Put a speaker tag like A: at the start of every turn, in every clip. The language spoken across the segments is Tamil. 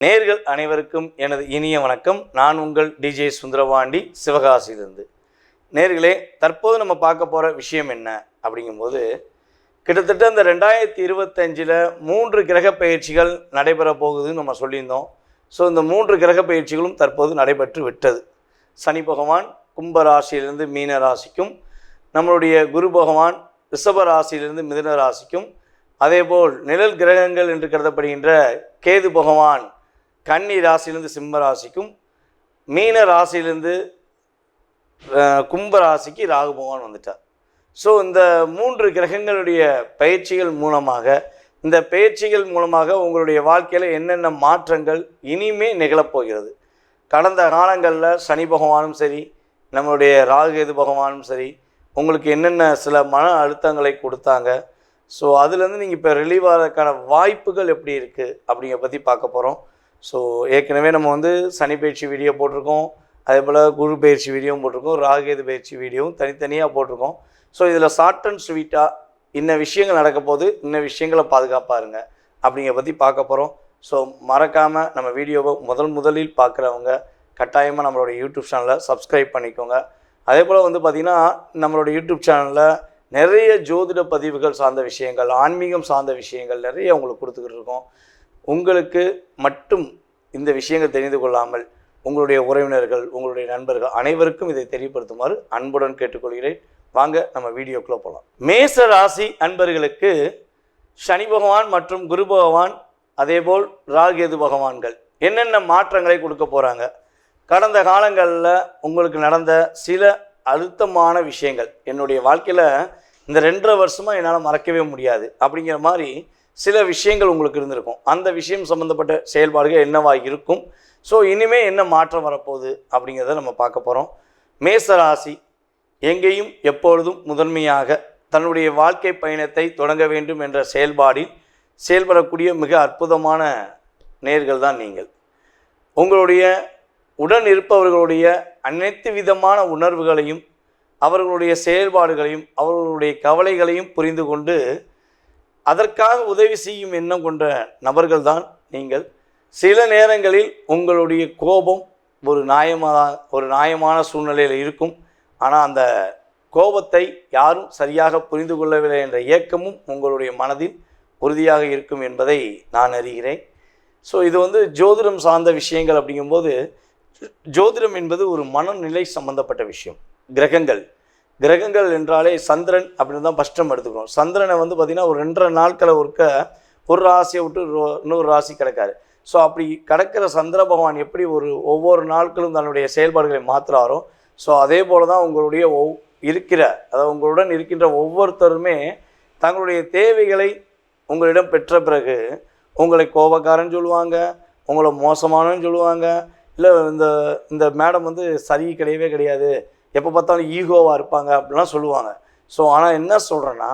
A: நேர்கள் அனைவருக்கும் எனது இனிய வணக்கம். நான் உங்கள் டிஜே சுந்தரபாண்டி, சிவகாசியிலிருந்து. நேர்களே, தற்போது நம்ம பார்க்க போகிற விஷயம் என்ன அப்படிங்கும்போது, கிட்டத்தட்ட இந்த 2025 3 கிரக பயிற்சிகள் நடைபெற போகுதுன்னு நம்ம சொல்லியிருந்தோம். ஸோ இந்த 3 கிரக பயிற்சிகளும் தற்போது நடைபெற்று விட்டது. சனி பகவான் கும்ப ராசியிலிருந்து மீன ராசிக்கும், நம்மளுடைய குரு பகவான் ரிஷப ராசியிலிருந்து மிதுன ராசிக்கும், அதேபோல் நிழல் கிரகங்கள் என்று கருதப்படுகின்ற கேது பகவான் கன்னி ராசியிலிருந்து சிம்ம ராசிக்கும், மீன ராசியிலிருந்து கும்ப ராசிக்கு ராகு பகவான் வந்துட்டார். ஸோ இந்த 3 கிரகங்களுடைய பயிற்சிகள் மூலமாக உங்களுடைய வாழ்க்கையில் என்னென்ன மாற்றங்கள் இனிமே நிகழப்போகிறது. கடந்த காலங்களில் சனி பகவானும் சரி, நம்மளுடைய ராகு கேது பகவானும் சரி, உங்களுக்கு என்னென்ன சில மன அழுத்தங்களை கொடுத்தாங்க. ஸோ அதுலேருந்து நீங்கள் இப்போ ரிலீவ் ஆகிறதுக்கான வாய்ப்புகள் எப்படி இருக்குது அப்படிங்கிற பற்றி பார்க்க போகிறோம். ஸோ ஏற்கனவே நம்ம சனி பயிற்சி வீடியோ போட்டிருக்கோம், அதே போல் குரு பயிற்சி வீடியோவும் போட்டிருக்கோம், ராகுகேது பயிற்சி வீடியோவும் தனித்தனியாக போட்டிருக்கோம். ஸோ இதில் ஷார்ட் அண்ட் ஸ்வீட்டாக இன்ன விஷயங்கள் நடக்க போது, இன்ன விஷயங்களை பாதுகாப்பாருங்க அப்படிங்கிற பற்றி பார்க்க போகிறோம். ஸோ மறக்காமல் நம்ம வீடியோவை முதலில் பார்க்குறவங்க கட்டாயமாக நம்மளோட யூடியூப் சேனலை சப்ஸ்கிரைப் பண்ணிக்கோங்க. அதே போல் பார்த்திங்கன்னா நம்மளோட யூடியூப் சேனலில் நிறைய ஜோதிட பதிவுகள் சார்ந்த விஷயங்கள், ஆன்மீகம் சார்ந்த விஷயங்கள் நிறைய உங்களுக்கு கொடுத்துக்கிட்டு இருக்கோம். உங்களுக்கு மட்டும் இந்த விஷயங்கள் தெரிந்து கொள்ளாமல் உங்களுடைய உறவினர்கள், உங்களுடைய நண்பர்கள் அனைவருக்கும் இதை தெரியப்படுத்துமாறு அன்புடன் கேட்டுக்கொள்கிறேன். வாங்க நம்ம வீடியோக்குள்ளே போகலாம். மேச ராசி அன்பர்களுக்கு சனி பகவான் மற்றும் குரு பகவான், அதேபோல் ராகுகேது பகவான்கள் என்னென்ன மாற்றங்களை கொடுக்க போகிறாங்க. கடந்த காலங்களில் உங்களுக்கு நடந்த சில அழுத்தமான விஷயங்கள் என்னுடைய வாழ்க்கையில் இந்த 2.5 வருஷமாக என்னால் மறக்கவே முடியாது அப்படிங்கிற மாதிரி சில விஷயங்கள் உங்களுக்கு இருந்திருக்கும். அந்த விஷயம் சம்மந்தப்பட்ட செயல்பாடுகள் என்னவாக இருக்கும், ஸோ இனிமேல் என்ன மாற்றம் வரப்போகுது அப்படிங்கிறத நம்ம பார்க்க போகிறோம். மேசராசி எங்கேயும் எப்பொழுதும் முதன்மையாக தன்னுடைய வாழ்க்கை பயணத்தை தொடங்க வேண்டும் என்ற செயல்பாடில் செயல்படக்கூடிய மிக அற்புதமான நேர்கள் தான் நீங்கள். உங்களுடைய உடன் இருப்பவர்களுடைய அனைத்து விதமான உணர்வுகளையும், அவர்களுடைய செயல்பாடுகளையும், அவர்களுடைய கவலைகளையும் புரிந்து கொண்டு அதற்காக உதவி செய்யும் எண்ணம் கொண்ட நபர்கள் தான் நீங்கள். சில நேரங்களில் உங்களுடைய கோபம் ஒரு நியாயமான சூழ்நிலையில் இருக்கும். ஆனால் அந்த கோபத்தை யாரும் சரியாக புரிந்து கொள்ளவில்லை என்ற ஏக்கமும் உங்களுடைய மனதில் உறுதியாக இருக்கும் என்பதை நான் அறிகிறேன். ஸோ இது ஜோதிடம் சார்ந்த விஷயங்கள் அப்படிங்கும்போது, ஜோதிடம் என்பது ஒரு மனநிலை சம்பந்தப்பட்ட விஷயம். கிரகங்கள் என்றாலே சந்திரன் அப்படின்னு தான் ஃபஸ்ட் நம்ம எடுத்துக்கிறோம். சந்திரனை பார்த்திங்கன்னா ஒரு 2.5 நாட்களை ஒரு ராசியை விட்டு இன்னொரு ராசி கிடக்காரு. ஸோ அப்படி கிடக்கிற சந்திர பகவான் எப்படி ஒவ்வொரு நாட்களும் தன்னுடைய செயல்பாடுகளை மாற்றுறாரோ, ஸோ அதே போல் தான் உங்களுடைய உங்களுடன் இருக்கின்ற ஒவ்வொருத்தருமே தங்களுடைய தேவைகளை உங்களிடம் பெற்ற பிறகு உங்களை கோபக்காரன்னு சொல்லுவாங்க, உங்களை மோசமானன்னு சொல்லுவாங்க, இல்லை இந்த மேடம் சரி கிடையவே கிடையாது, எப்போ பார்த்தாலும் ஈகோவாக இருப்பாங்க அப்படிலாம் சொல்லுவாங்க. ஸோ ஆனால் என்ன சொல்கிறேன்னா,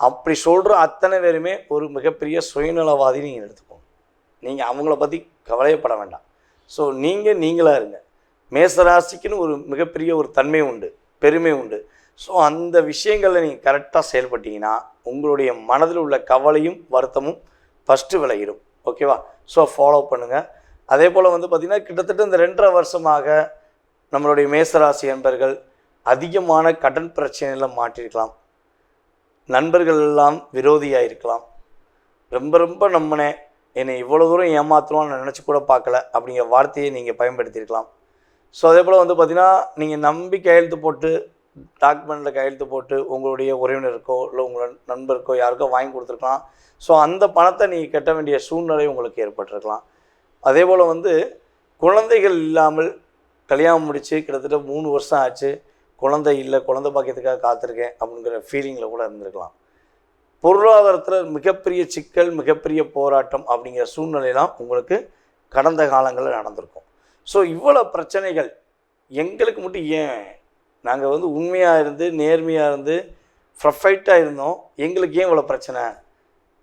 A: அப்படி சொல்கிற அத்தனை பேருமே ஒரு மிகப்பெரிய சுயநலவாதி நீங்கள் எடுத்துக்கோங்க. நீங்கள் அவங்கள பற்றி கவலையப்பட வேண்டாம். ஸோ நீங்களாக இருங்க. மேசராசிக்குன்னு ஒரு மிகப்பெரிய ஒரு தன்மை உண்டு, பெருமை உண்டு. ஸோ அந்த விஷயங்களில் நீங்கள் கரெக்டாக செயல்பட்டீங்கன்னா உங்களுடைய மனதில் உள்ள கவலையும் வருத்தமும் ஃபஸ்ட்டு விலகிடும். ஓகேவா? ஸோ ஃபாலோ பண்ணுங்கள். அதே போல் பார்த்திங்கன்னா கிட்டத்தட்ட இந்த 2.5 வருஷமாக நம்மளுடைய மேசராசி நண்பர்கள் அதிகமான கடன் பிரச்சனையில் மாட்டிருக்கலாம். நண்பர்கள் எல்லாம் விரோதியாக இருக்கலாம். ரொம்ப நம்பினேன், என்னை இவ்வளோ தூரம் ஏமாற்றுவான்னு நினச்சி கூட பார்க்கல அப்படிங்கிற வார்த்தையை நீங்கள் பயன்படுத்தியிருக்கலாம். ஸோ அதே போல் பார்த்திங்கன்னா நீங்கள் நம்பி கையெழுத்து போட்டு, டாக்குமெண்ட்டில் கையெழுத்து போட்டு உங்களுடைய உறவினருக்கோ இல்லை உங்களோட நண்பருக்கோ யாருக்கோ வாங்கி கொடுத்துருக்கலாம். ஸோ அந்த பணத்தை நீங்கள் கட்ட வேண்டிய சூழ்நிலை உங்களுக்கு ஏற்பட்டிருக்கலாம். அதே போல் குழந்தைகள் இல்லாமல் கல்யாணம் முடித்து கிட்டத்தட்ட 3 வருஷம் ஆச்சு, குழந்தை இல்லை, குழந்தை பாக்கியத்துக்காக காத்திருக்கேன் அப்படிங்கிற ஃபீலிங்கில் கூட இருந்திருக்கலாம். பொருளாதாரத்தில் மிகப்பெரிய சிக்கல், மிகப்பெரிய போராட்டம் அப்படிங்கிற சூழ்நிலையெல்லாம் உங்களுக்கு கடந்த காலங்களில் நடந்திருக்கும். ஸோ இவ்வளோ பிரச்சனைகள் எங்களுக்கு மட்டும் ஏன், நாங்கள் உண்மையாக இருந்து நேர்மையாக இருந்து ப்ரொஃபைட்டாக இருந்தோம், எங்களுக்கு ஏன் இவ்வளோ பிரச்சனை?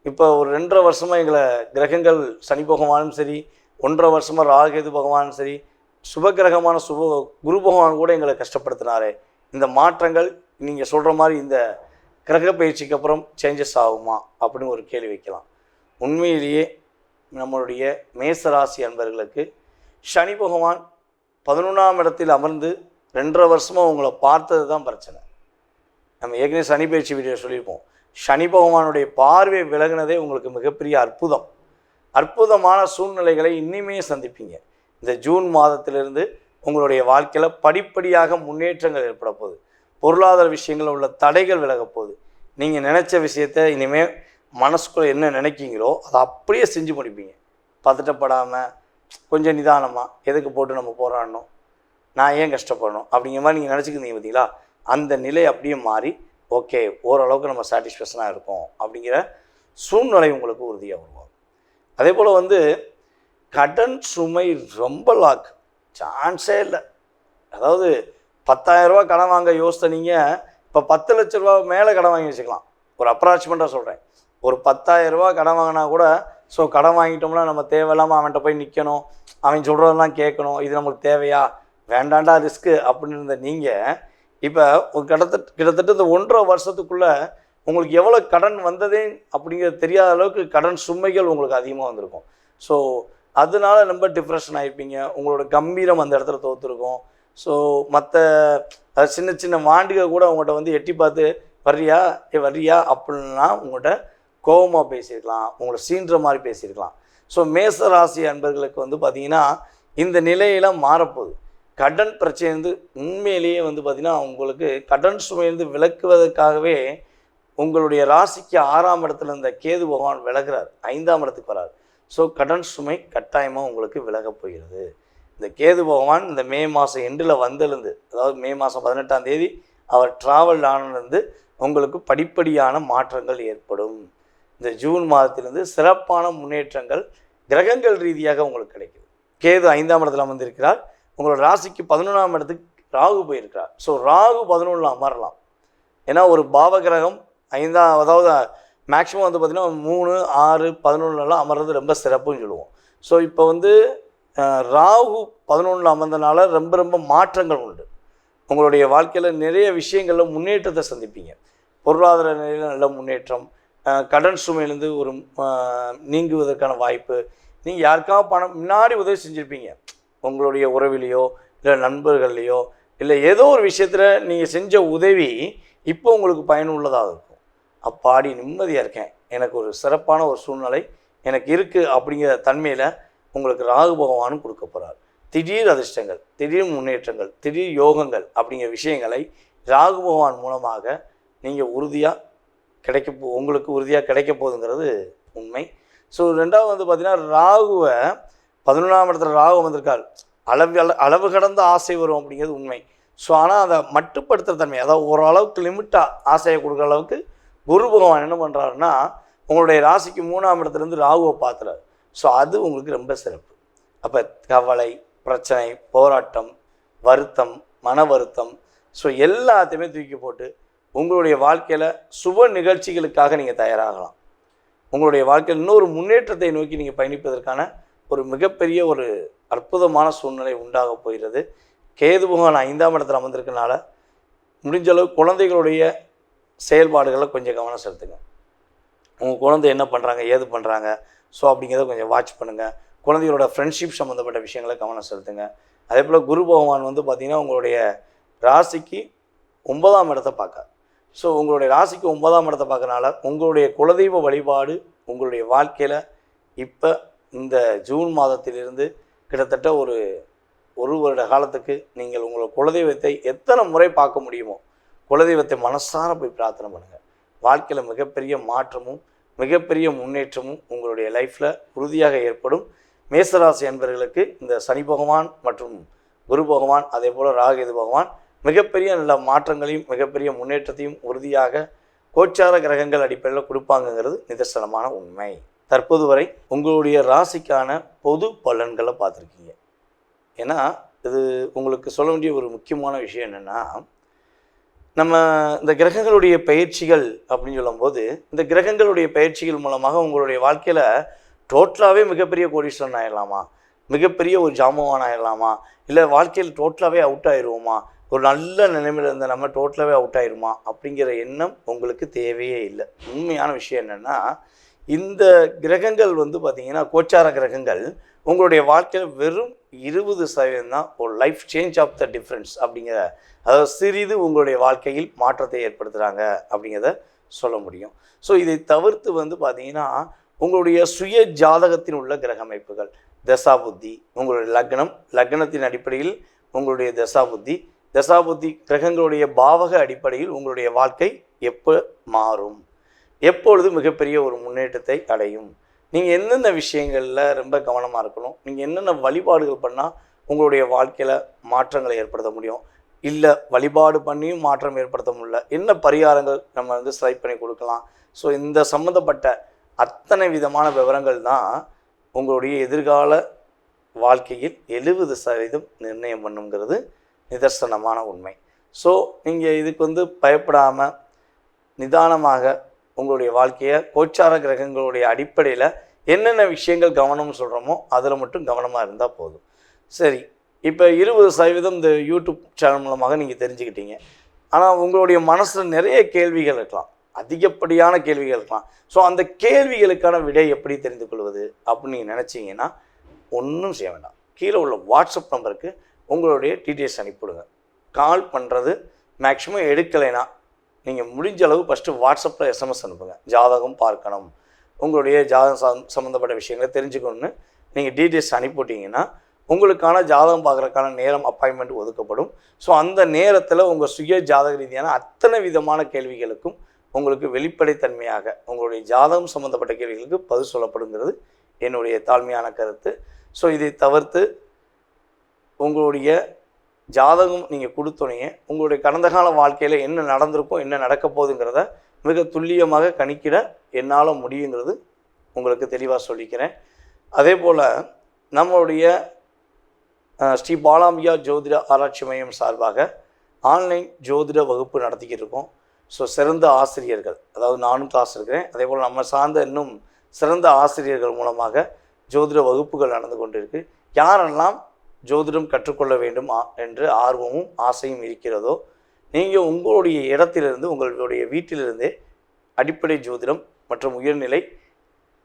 A: இப்போ ஒரு 2.5 வருஷமாக எங்களை கிரகங்கள் சனி பகவானும் சரி, 1.5 வருஷமாக ராகுகேது பகவானும் சரி, சுபகிரகமான குரு பகவான் கூட எங்களை கஷ்டப்படுத்தினாரே. இந்த மாற்றங்கள் நீங்கள் சொல்கிற மாதிரி இந்த கிரக பயிற்சிக்கு அப்புறம் சேஞ்சஸ் ஆகுமா அப்படின்னு ஒரு கேள்வி வைக்கலாம். உண்மையிலேயே நம்மளுடைய மேசராசி அன்பர்களுக்கு சனி பகவான் 11ஆம் இடத்தில் அமர்ந்து 2.5 வருஷமாக உங்களை பார்த்தது தான் பிரச்சனை. நம்ம ஏற்கனவே சனி பயிற்சி வீடியோ சொல்லியிருப்போம். சனி பகவானுடைய பார்வை விலகினதே உங்களுக்கு மிகப்பெரிய அற்புதமான சூழ்நிலைகளை இன்னுமே சந்திப்பீங்க. இந்த ஜூன் மாதத்திலிருந்து உங்களுடைய வாழ்க்கையில் படிப்படியாக முன்னேற்றங்கள் ஏற்பட போகுது. பொருளாதார விஷயங்களில் உள்ள தடைகள் விலக போகுது. நீங்கள் நினச்ச விஷயத்த இனிமேல் மனசுக்குள்ளே என்ன நினைக்கிங்களோ அதை அப்படியே செஞ்சு முடிப்பீங்க. பதட்டப்படாமல் கொஞ்சம் நிதானமாக, எதுக்கு போட்டு நம்ம போராடணும், நான் ஏன் கஷ்டப்படணும் அப்படிங்கிற மாதிரி நீங்கள் நினச்சிக்கிட்டீங்க பார்த்தீங்களா, அந்த நிலை அப்படியே மாறி ஓகே ஓரளவுக்கு நம்ம சாட்டிஸ்ஃபேக்ஷனாக இருக்கும் அப்படிங்கிற சூழ்நிலை உங்களுக்கு உறுதியாக வருவாங்க. அதே போல் கடன் சுமை ரொம்ப சான்ஸே இல்லை. அதாவது 10,000 ரூபா கடன் வாங்க யோசித்த நீங்கள் இப்போ 10 லட்ச ரூபா மேலே கடன் வாங்கி வச்சுக்கலாம். ஒரு அப்ராக்சிமேட்டாக சொல்கிறேன். ஒரு 10,000 ரூபா கடன் வாங்கினா கூட ஸோ கடன் வாங்கிட்டோம்னா நம்ம தேவையில்லாமல் அவன்கிட்ட போய் நிற்கணும், அவன் சொல்கிறதெல்லாம் கேட்கணும், இது நமக்கு தேவையா வேண்டாண்டா ரிஸ்க்கு அப்படின்னு இருந்த நீங்கள் இப்போ ஒரு கிட்டத்தட்ட இந்த 1.5 வருஷத்துக்குள்ளே உங்களுக்கு எவ்வளோ கடன் வந்ததே அப்படிங்கிறது தெரியாத அளவுக்கு கடன் சுமைகள் உங்களுக்கு அதிகமாக வந்திருக்கும். ஸோ அதனால ரொம்ப டிப்ரெஷன் ஆகிருப்பீங்க. உங்களோட கம்பீரம் அந்த இடத்துல தோற்றுருக்கும். ஸோ மற்ற சின்ன சின்ன வாண்டுக கூட உங்கள்கிட்ட எட்டி பார்த்து வர்றியா அப்படின்னா உங்கள்கிட்ட கோபமாக பேசியிருக்கலாம், உங்களை சீன்ற மாதிரி பேசியிருக்கலாம். ஸோ மேசராசி அன்பர்களுக்கு பார்த்திங்கன்னா இந்த நிலையெல்லாம் மாறப்போகுது. கடன் பிரச்சனை உண்மையிலேயே பார்த்திங்கன்னா உங்களுக்கு கடன் சுமையிலிருந்து விலக்குவதற்காகவே உங்களுடைய ராசிக்கு 6ஆம் இடத்துல இந்த கேது பகவான் விலகிறார், 5ஆம் இடத்துக்கு வரார். ஸோ கடன் சுமை கட்டாயமாக உங்களுக்கு விலகப் போகிறது. இந்த கேது பகவான் இந்த மே மாதம் எண்டில் வந்திருந்து, அதாவது மே மாதம் 18ஆம் தேதி அவர் ட்ராவல் ஆனதுலேருந்து உங்களுக்கு படிப்படியான மாற்றங்கள் ஏற்படும். இந்த ஜூன் மாதத்திலிருந்து சிறப்பான முன்னேற்றங்கள் கிரகங்கள் ரீதியாக உங்களுக்கு கிடைக்குது. கேது 5ஆம் இடத்துல அமர்ந்திருக்கிறார். உங்களோட ராசிக்கு 11ஆம் இடத்துக்கு ராகு போயிருக்கிறார். ஸோ ராகு 11ல் அமரலாம். ஏன்னா ஒரு பாவகிரகம் 5ஆம், அதாவது மேக்ஸிமம் பார்த்திங்கன்னா 3, 6, 11லாம் அமர்றது ரொம்ப சிறப்புன்னு சொல்லுவோம். ஸோ இப்போ ராகு 11ல் அமர்ந்தனால ரொம்ப மாற்றங்கள் உண்டு. உங்களுடைய வாழ்க்கையில் நிறைய விஷயங்களில் முன்னேற்றத்தை சந்திப்பீங்க. பொருளாதார நிலையில் நல்ல முன்னேற்றம், கடன் சுமையிலேருந்து ஒரு நீங்குவதற்கான வாய்ப்பு. நீங்கள் யாருக்காக பணம் முன்னாடி உதவி செஞ்சுருப்பீங்க, உங்களுடைய உறவிலையோ இல்லை நண்பர்கள்லையோ இல்லை ஏதோ ஒரு விஷயத்தில் நீங்கள் செஞ்ச உதவி இப்போ உங்களுக்கு பயனுள்ளதாக இருக்கும். அப்பாடி நிம்மதியாக இருக்கேன், எனக்கு ஒரு சிறப்பான ஒரு சூழ்நிலை எனக்கு இருக்குது அப்படிங்கிற தன்மையில் உங்களுக்கு ராகு பகவானும் கொடுக்க போகிறார். திடீர் அதிர்ஷ்டங்கள், திடீர் முன்னேற்றங்கள், திடீர் யோகங்கள் அப்படிங்கிற விஷயங்களை ராகு பகவான் மூலமாக நீங்கள் உங்களுக்கு உறுதியாக கிடைக்க போகுதுங்கிறது உண்மை. ஸோ 2வது பார்த்திங்கன்னா ராகுவை 11ஆம் இடத்துல ராகு வந்திருக்கார். அளவு கடந்த ஆசை வரும் அப்படிங்கிறது உண்மை. ஸோ ஆனால் அதை மட்டுப்படுத்துகிற தன்மை, அதாவது ஓரளவுக்கு லிமிட்டாக ஆசையை கொடுக்குற அளவுக்கு குரு பகவான் என்ன பண்ணுறாருன்னா உங்களுடைய ராசிக்கு 3ஆம் இடத்துலேருந்து ராகுவை பார்த்துறாரு. ஸோ அது உங்களுக்கு ரொம்ப சிறப்பு. அப்போ கவலை, பிரச்சனை, போராட்டம், வருத்தம், மன வருத்தம், ஸோ எல்லாத்தையுமே தூக்கி போட்டு உங்களுடைய வாழ்க்கையில் சுப நிகழ்ச்சிகளுக்காக நீங்கள் தயாராகலாம். உங்களுடைய வாழ்க்கையில் இன்னொரு முன்னேற்றத்தை நோக்கி நீங்கள் பயணிப்பதற்கான ஒரு மிகப்பெரிய ஒரு அற்புதமான சூழ்நிலை உண்டாக போகிறது. கேது பகவான் 5ஆம் இடத்துல அமர்ந்திருக்கனால முடிஞ்சளவு குழந்தைகளுடைய செயல்பாடுகளை கொஞ்சம் கவனம் செலுத்துங்க. உங்கள் குழந்தை என்ன பண்ணுறாங்க, ஏது பண்ணுறாங்க, ஸோ அப்படிங்கிறத கொஞ்சம் வாட்ச் பண்ணுங்கள். குழந்தைகளோட ஃப்ரெண்ட்ஷிப் சம்மந்தப்பட்ட விஷயங்களை கவனம் செலுத்துங்க. அதே போல் குரு பகவான் பார்த்திங்கன்னா உங்களுடைய ராசிக்கு 9ஆம் இடத்தை பார்க்க. ஸோ உங்களுடைய ராசிக்கு 9ஆம் இடத்தை பார்க்கறனால உங்களுடைய குலதெய்வ வழிபாடு உங்களுடைய வாழ்க்கையில் இப்போ இந்த ஜூன் மாதத்திலிருந்து கிட்டத்தட்ட ஒரு வருட காலத்துக்கு நீங்கள் உங்களோட குலதெய்வத்தை எத்தனை முறை பார்க்க முடியுமோ குலதெய்வத்தை மனசார போய் பிரார்த்தனை பண்ணுங்கள். வாழ்க்கையில் மிகப்பெரிய மாற்றமும் மிகப்பெரிய முன்னேற்றமும் உங்களுடைய லைஃப்பில் உறுதியாக ஏற்படும். மேசராசி அன்பர்களுக்கு இந்த சனி பகவான் மற்றும் குரு பகவான் அதே போல் ராகு பகவான் மிகப்பெரிய நல்ல மாற்றங்களையும் மிகப்பெரிய முன்னேற்றத்தையும் உறுதியாக கோச்சார கிரகங்கள் அடிப்படையில் கொடுப்பாங்கங்கிறது நிதர்சனமான உண்மை. தற்போது வரை உங்களுடைய ராசிக்கான பொது பலன்களை பார்த்துருக்கீங்க. ஏன்னா இது உங்களுக்கு சொல்ல வேண்டிய ஒரு முக்கியமான விஷயம் என்னென்னா, நம்ம இந்த கிரகங்களுடைய பயிற்சிகள் அப்படின்னு சொல்லும்போது இந்த கிரகங்களுடைய பயிற்சிகள் மூலமாக உங்களுடைய வாழ்க்கையில் டோட்டலாகவே மிகப்பெரிய கோடீஸ்வரன் ஆகிடலாமா, மிகப்பெரிய ஒரு ஜாமவான் ஆகிடலாமா, இல்லை வாழ்க்கையில் டோட்டலாகவே அவுட் ஆயிடுவோமா, ஒரு நல்ல நிலைமையில் இருந்த நம்ம டோட்டலாகவே அவுட் ஆயிடுமா அப்படிங்கிற எண்ணம் உங்களுக்கு தேவையே இல்லை. உண்மையான விஷயம் என்னென்னா இந்த கிரகங்கள் வந்து பார்த்திங்கன்னா கோச்சார கிரகங்கள் உங்களுடைய வாழ்க்கையில் வெறும் 20% தான் ஒரு life change of the difference அப்படிங்கிற, அதாவது சிறிது உங்களுடைய வாழ்க்கையில் மாற்றத்தை ஏற்படுத்துகிறாங்க அப்படிங்கிறத சொல்ல முடியும். ஸோ இதை தவிர்த்து வந்து பார்த்திங்கன்னா உங்களுடைய சுய ஜாதகத்தில் உள்ள கிரக அமைப்புகள், தசாபுத்தி, உங்களுடைய லக்னத்தின் அடிப்படையில் உங்களுடைய தசாபுத்தி கிரகங்களுடைய பாவக அடிப்படையில் உங்களுடைய வாழ்க்கை எப்போ மாறும், எப்பொழுது மிகப்பெரிய ஒரு முன்னேற்றத்தை அடையும், நீங்கள் எந்தெந்த விஷயங்களில் ரொம்ப கவனமாக இருக்கணும், நீங்கள் என்னென்ன வழிபாடுகள் பண்ணால் உங்களுடைய வாழ்க்கையில் மாற்றங்களை ஏற்படுத்த முடியும், இல்லை வழிபாடு பண்ணியும் மாற்றம் ஏற்படுத்த முடியல, என்ன பரிகாரங்கள் நம்ம வந்து செலக்ட் பண்ணி கொடுக்கலாம். ஸோ இந்த சம்மந்தப்பட்ட அத்தனை விதமான விவரங்கள் தான் உங்களுடைய எதிர்கால வாழ்க்கையில் 70% நிர்ணயம் பண்ணுங்கிறது நிதர்சனமான உண்மை. ஸோ நீங்கள் இதுக்கு வந்து பயப்படாமல் நிதானமாக உங்களுடைய வாழ்க்கையை கோச்சார கிரகங்களுடைய அடிப்படையில் என்னென்ன விஷயங்கள் கவனம்னு சொல்கிறோமோ அதில் மட்டும் கவனமாக இருந்தால் போதும். சரி, இப்போ 20% இந்த யூடியூப் சேனல் மூலமாக நீங்கள் தெரிஞ்சுக்கிட்டீங்க. ஆனால் உங்களுடைய மனசில் நிறைய கேள்விகள் இருக்கலாம், அதிகப்படியான கேள்விகள் இருக்கலாம். ஸோ அந்த கேள்விகளுக்கான விடை எப்படி தெரிந்து கொள்வது அப்படின்னு நீங்கள் நினச்சிங்கன்னா ஒன்றும் செய்ய வேண்டாம். கீழே உள்ள வாட்ஸ்அப் நம்பருக்கு உங்களுடைய டீட்டெயில்ஸ் அனுப்பிவிடுங்க. கால் பண்ணுறது மேக்ஸிமம் எடுக்கலைன்னா நீங்கள் முடிஞ்ச அளவு ஃபஸ்ட்டு வாட்ஸ்அப்பில் எஸ்எம்எஸ் அனுப்புங்க. ஜாதகம் பார்க்கணும், உங்களுடைய ஜாதகம் சம்மந்தப்பட்ட விஷயங்களை தெரிஞ்சுக்கணுன்னு நீங்கள் டீட்டெயில்ஸ் அனுப்பிவிட்டிங்கன்னா உங்களுக்கான ஜாதகம் பார்க்குறதுக்கான நேரம் அப்பாயின்மெண்ட் ஒதுக்கப்படும். ஸோ அந்த நேரத்தில் உங்கள் சுய ஜாதக ரீதியான அத்தனை விதமான கேள்விகளுக்கும் உங்களுக்கு வெளிப்படைத்தன்மையாக உங்களுடைய ஜாதகம் சம்மந்தப்பட்ட கேள்விகளுக்கு பதில் சொல்லப்படுங்கிறது என்னுடைய தாழ்மையான கருத்து. ஸோ இதை தவிர்த்து உங்களுடைய ஜாதகம் நீங்கள் கொடுத்தோன்னே உங்களுடைய கடந்த கால வாழ்க்கையில் என்ன நடந்திருக்கும், என்ன நடக்க போகுதுங்கிறத மிக துல்லியமாக கணிக்கிட என்னால் முடியுங்கிறது உங்களுக்கு தெளிவாக சொல்லிக்கிறேன். அதே போல் நம்மளுடைய ஸ்ரீ பாலாம்பிகா ஜோதிட ஆராய்ச்சி மையம் சார்பாக ஆன்லைன் ஜோதிட வகுப்பு நடத்திக்கிட்டு இருக்கோம். ஸோ சிறந்த ஆசிரியர்கள், அதாவது நானும் கிளாஸ் இருக்கிறேன், அதே போல் நம்ம சார்ந்த இன்னும் சிறந்த ஆசிரியர்கள் மூலமாக ஜோதிட வகுப்புகள் நடந்து கொண்டிருக்கு. யாரெல்லாம் ஜோதிடம் கற்றுக்கொள்ள வேண்டும் என்று ஆர்வமும் ஆசையும் இருக்கிறதோ நீங்கள் உங்களுடைய இடத்திலிருந்து உங்களுடைய வீட்டிலிருந்தே அடிப்படை ஜோதிடம் மற்றும் உயர்நிலை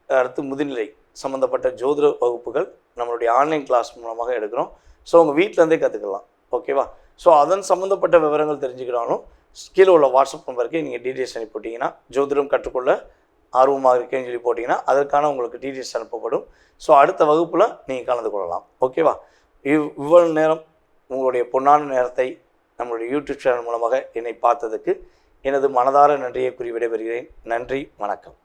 A: அடுத்து முதுநிலை சம்மந்தப்பட்ட ஜோதிட வகுப்புகள் நம்மளுடைய ஆன்லைன் கிளாஸ் மூலமாக எடுக்கிறோம். ஸோ உங்கள் வீட்டிலேருந்தே கற்றுக்கலாம். ஓகேவா? ஸோ அதன் சம்மந்தப்பட்ட விவரங்கள் தெரிஞ்சுக்கிறாலும் கீழே உள்ள வாட்ஸ்அப் நம்பருக்கு நீங்கள் டீட்டெயில்ஸ் அனுப்பிவிட்டிங்கன்னா, ஜோதிடம் கற்றுக்கொள்ள ஆர்வமாக இருக்கேன்னு சொல்லி போட்டிங்கன்னா அதற்கான உங்களுக்கு டீட்டெயில்ஸ் அனுப்பப்படும். ஸோ அடுத்த வகுப்பில் நீங்கள் கலந்து கொள்ளலாம். ஓகேவா? இவ்வளவு நேரம் உங்களுடைய பொன்னான நேரத்தை நம்மளுடைய யூடியூப் சேனல் மூலமாக என்னை பார்த்ததுக்கு எனது மனதார நன்றியை கூறி விடைபெறுகிறேன். நன்றி, வணக்கம்.